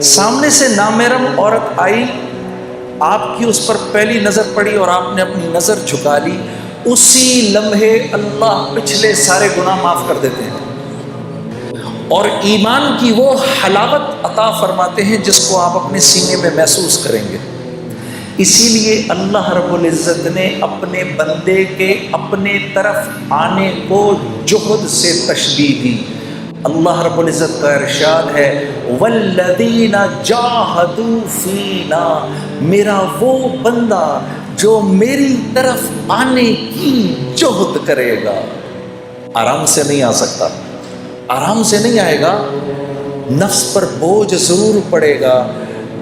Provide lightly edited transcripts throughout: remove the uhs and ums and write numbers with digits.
سامنے سے نامحرم عورت آئی، آپ کی اس پر پہلی نظر پڑی اور آپ نے اپنی نظر جھکا لی، اسی لمحے اللہ پچھلے سارے گناہ معاف کر دیتے ہیں اور ایمان کی وہ حلاوت عطا فرماتے ہیں جس کو آپ اپنے سینے میں محسوس کریں گے۔ اسی لیے اللہ رب العزت نے اپنے بندے کے اپنے طرف آنے کو جہد سے تشبیہ دی۔ اللہ رب العزت کا ارشاد ہے والذین جاہدوا فینا، میرا وہ بندہ جو میری طرف آنے کی جہد کرے گا۔ آرام سے نہیں آ سکتا، آرام سے نہیں آئے گا، نفس پر بوجھ ضرور پڑے گا۔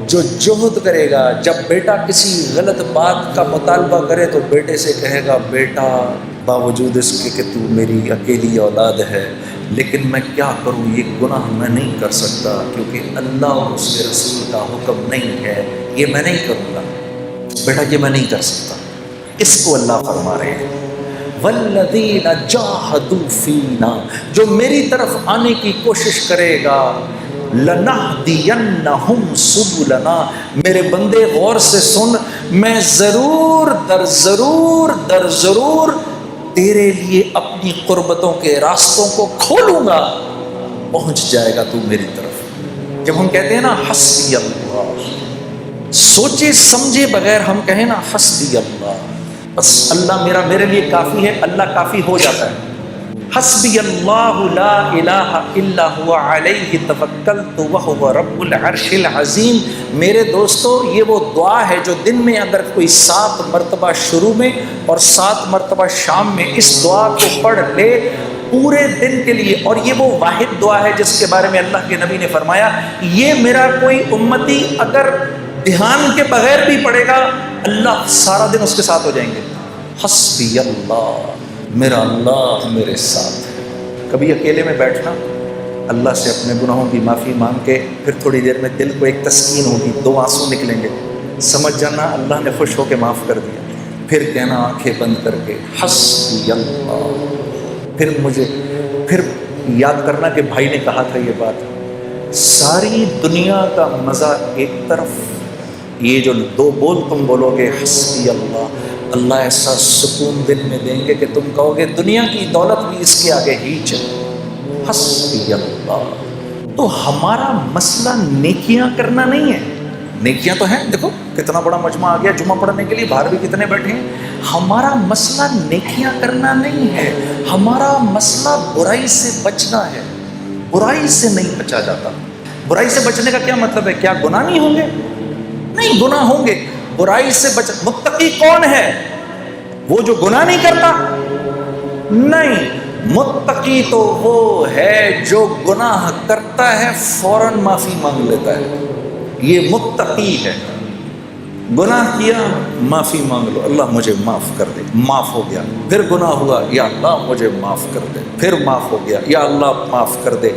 جو جہد کرے گا، جب بیٹا کسی غلط بات کا مطالبہ کرے تو بیٹے سے کہے گا بیٹا باوجود اس کے کہ تو میری اکیلی اولاد ہے لیکن میں کیا کروں، یہ گناہ میں نہیں کر سکتا کیونکہ اللہ اور اس کے رسول کا حکم نہیں ہے، یہ میں نہیں کروں گا بیٹا، یہ میں نہیں کر سکتا۔ اس کو اللہ فرما رہے ہیں والذین جاہدوا فینا، جو میری طرف آنے کی کوشش کرے گا، لنہدینہم سبلنا، میرے بندے غور سے سن، میں ضرور در ضرور تیرے لیے اپنی قربتوں کے راستوں کو کھولوں گا، پہنچ جائے گا تو میری طرف۔ جب ہم کہتے ہیں نا حسبی اللہ، سوچے سمجھے بغیر ہم کہیں نا حسبی اللہ، بس اللہ میرے لیے کافی ہے، اللہ کافی ہو جاتا ہے۔ حسبی اللہ لا الہ الا هو علیہ توکلت وہو رب العرش العظیم۔ میرے دوستو، یہ وہ دعا ہے جو دن میں اگر کوئی 7 مرتبہ شروع میں اور 7 مرتبہ شام میں اس دعا کو پڑھ لے پورے دن کے لیے، اور یہ وہ واحد دعا ہے جس کے بارے میں اللہ کے نبی نے فرمایا یہ میرا کوئی امتی اگر دھیان کے بغیر بھی پڑھے گا اللہ سارا دن اس کے ساتھ ہو جائیں گے۔ حسبی اللہ، میرا اللہ میرے ساتھ ہے۔ کبھی اکیلے میں بیٹھنا، اللہ سے اپنے گناہوں کی معافی مانگ کے پھر تھوڑی دیر میں دل کو ایک تسکین ہوگی، 2 آنسو نکلیں گے، سمجھ جانا اللہ نے خوش ہو کے معاف کر دیا۔ پھر کہنا آنکھیں بند کر کے حسبی اللہ، پھر یاد کرنا کہ بھائی نے کہا تھا یہ بات، ساری دنیا کا مزہ ایک طرف، یہ جو 2 بول تم بولو گے حسبی اللہ، اللہ ایسا سکون دل میں دیں گے کہ تم کہو گے دنیا کی دولت بھی اس کے آگے ہی چلے۔ حسبی اللہ۔ تو ہمارا مسئلہ نیکیاں کرنا نہیں ہے، نیکیاں تو ہیں، دیکھو کتنا بڑا مجمع آ گیا جمعہ پڑھنے کے لیے، باہر بھی کتنے بیٹھے ہیں۔ ہمارا مسئلہ نیکیاں کرنا نہیں ہے، ہمارا مسئلہ برائی سے بچنا ہے۔ برائی سے نہیں بچا جاتا۔ برائی سے بچنے کا کیا مطلب ہے؟ کیا گناہ نہیں ہوں گے؟ نہیں، گناہ ہوں گے۔ برائی سے متقی کون ہے؟ وہ جو گناہ نہیں کرتا؟ نہیں، متقی تو وہ ہے جو گناہ کرتا ہے فوراً معافی مانگ لیتا ہے، یہ متقی ہے۔ گناہ کیا معافی مانگ لو، اللہ مجھے معاف کر دے، معاف ہو گیا۔ پھر گناہ ہوا، یا اللہ مجھے معاف کر دے، پھر معاف ہو گیا، یا اللہ معاف کر دے۔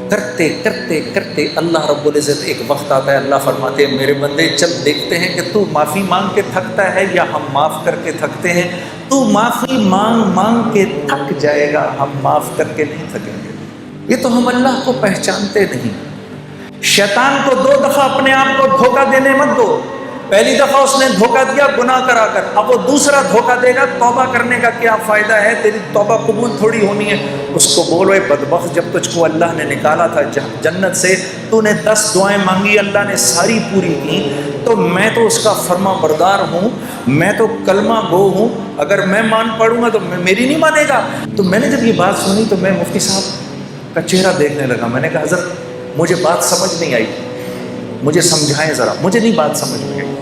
کرتے کرتے کرتے اللہ رب العزت ایک وقت آتا ہے، اللہ فرماتے ہیں میرے بندے چل دیکھتے ہیں کہ تو معافی مانگ کے تھکتا ہے یا ہم معاف کر کے تھکتے ہیں۔ تو معافی مانگ کے تھک جائے گا، ہم معاف کر کے نہیں تھکیں گے۔ یہ تو ہم اللہ کو پہچانتے نہیں۔ شیطان کو 2 دفعہ اپنے آپ کو دھوکہ دینے مت دو۔ پہلی دفعہ اس نے دھوکہ دیا گناہ کرا کر، اب وہ دوسرا دھوکہ دے گا، توبہ کرنے کا کیا فائدہ ہے، تیری توبہ قبول تھوڑی ہونی ہے۔ اس کو بولو اے بدبخت، جب تجھ کو اللہ نے نکالا تھا جنت سے، تو نے 10 دعائیں مانگی، اللہ نے ساری پوری کی، تو میں تو اس کا فرما بردار ہوں، میں تو کلمہ گو ہوں، اگر میں مان پڑوں گا تو میری نہیں مانے گا۔ تو میں نے جب یہ بات سنی تو میں مفتی صاحب کا چہرہ دیکھنے لگا، میں نے کہا حضرت مجھے بات سمجھ نہیں آئی، مجھے سمجھائیں ذرا، مجھے نہیں بات سمجھ میں آئی۔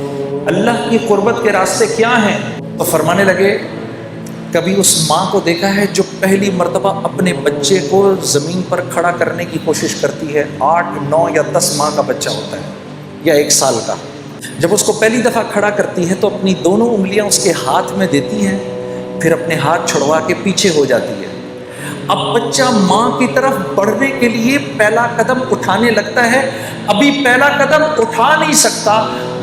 اللہ کی قربت کے راستے کیا ہیں؟ تو فرمانے لگے کبھی اس ماں کو دیکھا ہے جو پہلی مرتبہ اپنے بچے کو زمین پر کھڑا کرنے کی کوشش کرتی ہے، 8، 9 یا 10 ماہ کا بچہ ہوتا ہے یا 1 سال کا، جب اس کو پہلی دفعہ کھڑا کرتی ہے تو اپنی دونوں انگلیاں اس کے ہاتھ میں دیتی ہیں، پھر اپنے ہاتھ چھڑوا کے پیچھے ہو جاتی ہے۔ اب بچہ ماں کی طرف بڑھنے کے لیے پہلا قدم اٹھانے لگتا ہے، ابھی پہلا قدم اٹھا نہیں سکتا،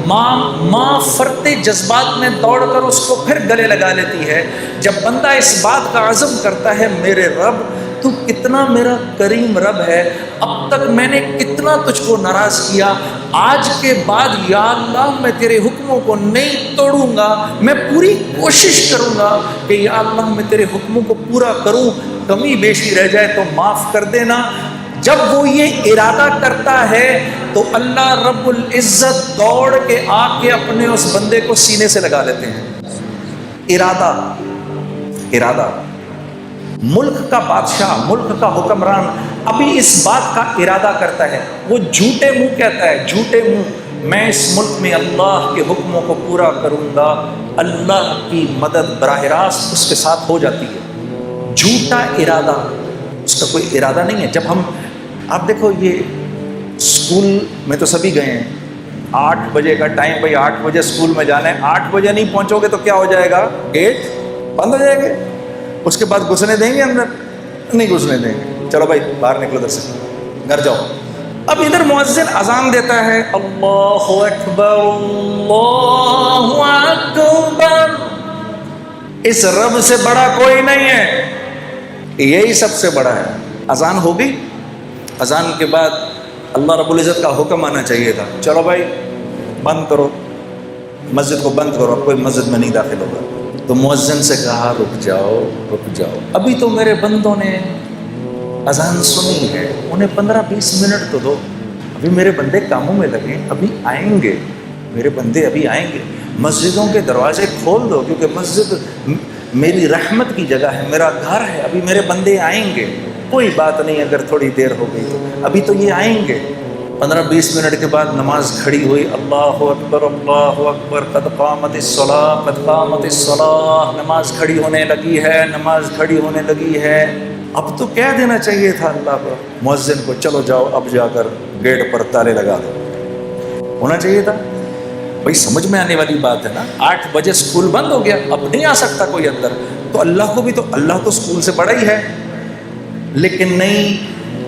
ماں فرتے جذبات میں دوڑ کر اس کو پھر گلے لگا لیتی ہے۔ جب بندہ اس بات کا عزم کرتا ہے میرے رب تو کتنا میرا کریم رب ہے، اب تک میں نے کتنا اتنا تجھ کو ناراض کیا، آج کے بعد یا اللہ میں تیرے حکموں کو نہیں توڑوں گا، میں پوری کوشش کروں گا کہ یا اللہ میں تیرے حکموں کو پورا کروں، کمی بیشی رہ جائے تو معاف کر دینا۔ جب وہ یہ ارادہ کرتا ہے تو اللہ رب العزت دوڑ کے آ کے اپنے اس بندے کو سینے سے لگا لیتے ہیں۔ ارادہ ملک کا بادشاہ، ملک کا حکمران ابھی اس بات کا ارادہ کرتا ہے، وہ جھوٹے منہ کہتا ہے، جھوٹے منہ میں اس ملک میں اللہ کے حکموں کو پورا کروں گا، اللہ کی مدد براہ راست اس کے ساتھ ہو جاتی ہے۔ جھوٹا ارادہ، اس کا کوئی ارادہ نہیں ہے۔ جب ہم، آپ دیکھو یہ اسکول میں تو سبھی گئے ہیں، 8 بجے کا ٹائم، بھائی 8 بجے اسکول میں جانا ہے، 8 بجے نہیں پہنچو گے تو کیا ہو جائے گا؟ گیٹ بند ہو جائے گے۔ اس کے بعد گھسنے دیں گے اندر؟ نہیں گھسنے دیں گے، چلو بھائی باہر نکلو ادھر سے، گھر جاؤ۔ اب ادھر مؤذن اذان دیتا ہے، اللہ اکبر اللہ اکبر، اس رب سے بڑا کوئی نہیں ہے، یہی سب سے بڑا ہے۔ اذان ہو گئی، اذان کے بعد اللہ رب العزت کا حکم آنا چاہیے تھا، چلو بھائی بند کرو، مسجد کو بند کرو، اب کوئی مسجد میں نہیں داخل ہوگا۔ تو مؤذن سے کہا رک جاؤ رک جاؤ، ابھی تو میرے بندوں نے اذان سنی ہے، انہیں 15-20 منٹ تو دو، ابھی میرے بندے کاموں میں لگے، ابھی آئیں گے میرے بندے، ابھی آئیں گے۔ مسجدوں کے دروازے کھول دو، کیونکہ مسجد میری رحمت کی جگہ ہے، میرا گھر ہے، ابھی میرے بندے آئیں گے، کوئی بات نہیں اگر تھوڑی دیر ہو گئی تو، ابھی تو یہ آئیں گے۔ 15-20 منٹ کے بعد نماز کھڑی ہوئی، اللہ اکبر اللہ اکبر، قد قامت الصلاۃ قد قامت الصلاۃ، نماز کھڑی ہونے لگی ہے، نماز کھڑی ہونے لگی ہے۔ اب تو کہہ دینا چاہیے تھا اللہ کو، مؤذن کو، چلو جاؤ اب جا کر گیٹ پر تالے لگا دو، ہونا چاہیے تھا۔ بھائی سمجھ میں آنے والی بات ہے نا، 8 بجے اسکول بند ہو گیا، اب نہیں آ سکتا کوئی اندر، تو اللہ کو بھی تو، اللہ تو اسکول سے بڑا ہی ہے، لیکن نہیں،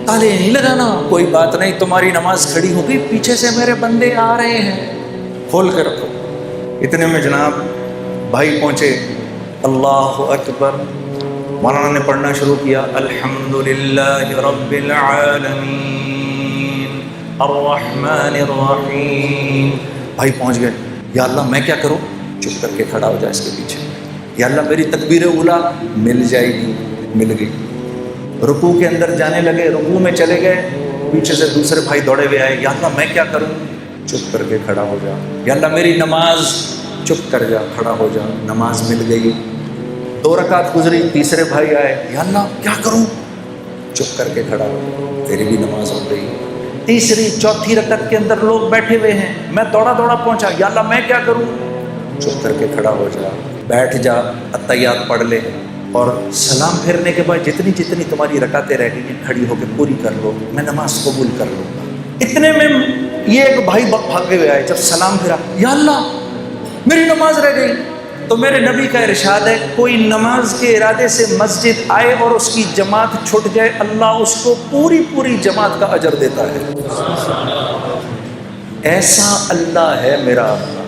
تالے نہیں لگانا، کوئی بات نہیں، تمہاری نماز کھڑی ہو گئی، پیچھے سے میرے بندے آ رہے ہیں، کھول کے رکھو۔ اتنے میں جناب بھائی پہنچے، اللہ اکبر، مولانا نے پڑھنا شروع کیا، الحمدللہ رب العالمین الرحمن الرحیم۔ بھائی پہنچ گئے، یا اللہ میں کیا کروں؟ چپ کر کے کھڑا ہو جائے اس کے پیچھے، یا اللہ میری تکبیر اولا مل جائے گی، مل گئی۔ رکوع کے اندر جانے لگے، رکوع میں چلے گئے، پیچھے سے دوسرے بھائی دوڑے ہوئے آئے، یا اللہ میں کیا کروں؟ چپ کر کے کھڑا ہو جا، یا اللہ میری نماز، چپ کر جا، کھڑا ہو جا، نماز مل گئی۔ 2 رکعت گزری، تیسرے بھائی آئے، یا اللہ کیا کروں؟ چپ کر کے کھڑا ہو، تیری بھی نماز ہو گئی۔ تیسری چوتھی رکعت کے اندر لوگ بیٹھے ہوئے ہیں، میں دوڑا پہنچا، یا اللہ میں کیا کروں؟ چپ کر کے کھڑا ہو جا، بیٹھ جا، اتحیات پڑھ لے، اور سلام پھیرنے کے بعد جتنی تمہاری رکعتیں رہ گئی ہیں کھڑی ہو کے پوری کر لو، میں نماز قبول کر لوں گا۔ اتنے میں یہ ایک بھائی بھاگے ہوئے آئے، جب سلام پھیرا، یا اللہ میری نماز رہ گئی۔ تو میرے نبی کا ارشاد ہے، کوئی نماز کے ارادے سے مسجد آئے اور اس کی جماعت چھٹ جائے، اللہ اس کو پوری جماعت کا اجر دیتا ہے۔ ایسا اللہ ہے میرا اللہ۔